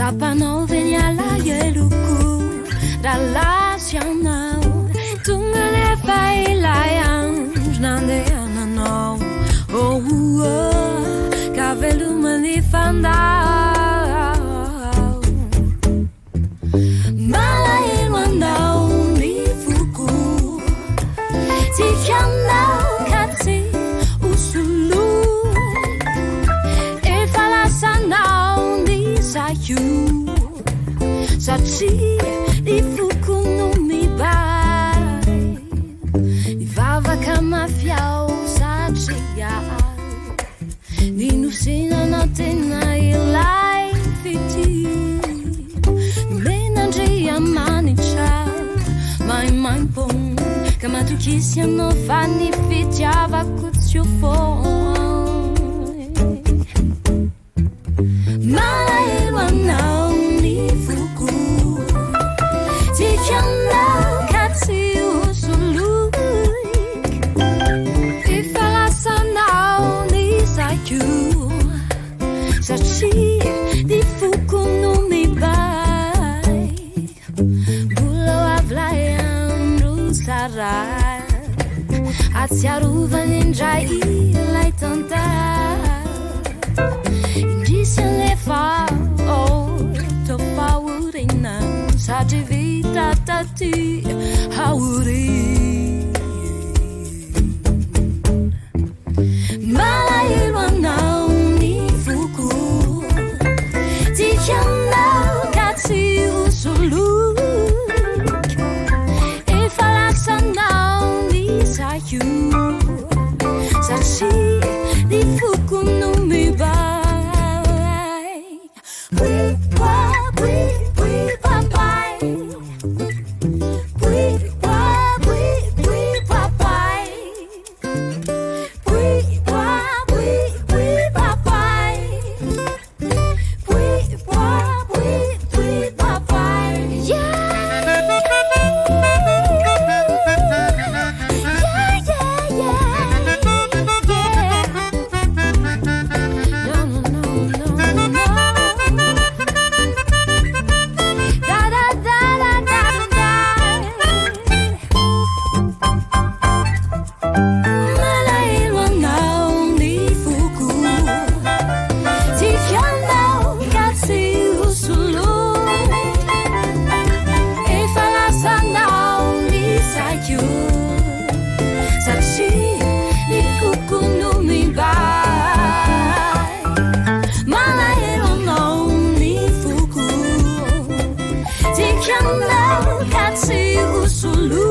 Sapanovenia la yeluku relacional Tungale fai la yanj nande anano Oh Cavelu manifandao Mala ilwandao ni fuku Tikiandao kati usulu Ifalasanao ni sayu Sachi di fuku no mibai Ivava kama fiao sachiya Ninusina natena ilai fiti Menangia manica Mai mai pom Kama tu kisia no fani fitiava kutio fon Mailwa nao ni fuku Tikiana kati usuluk Ifalasa nao ni sayu Sachi di fuku no mibai Bulo avlayan rusarai Atsiaruva ninjai ilai tanta Indícia levar to faurina Sachi vita tati hauri Malailwa nao ni fuku Tikianao kati usuluk Ifalasa nao ni sayu Sachi di fuku no mibai Sulu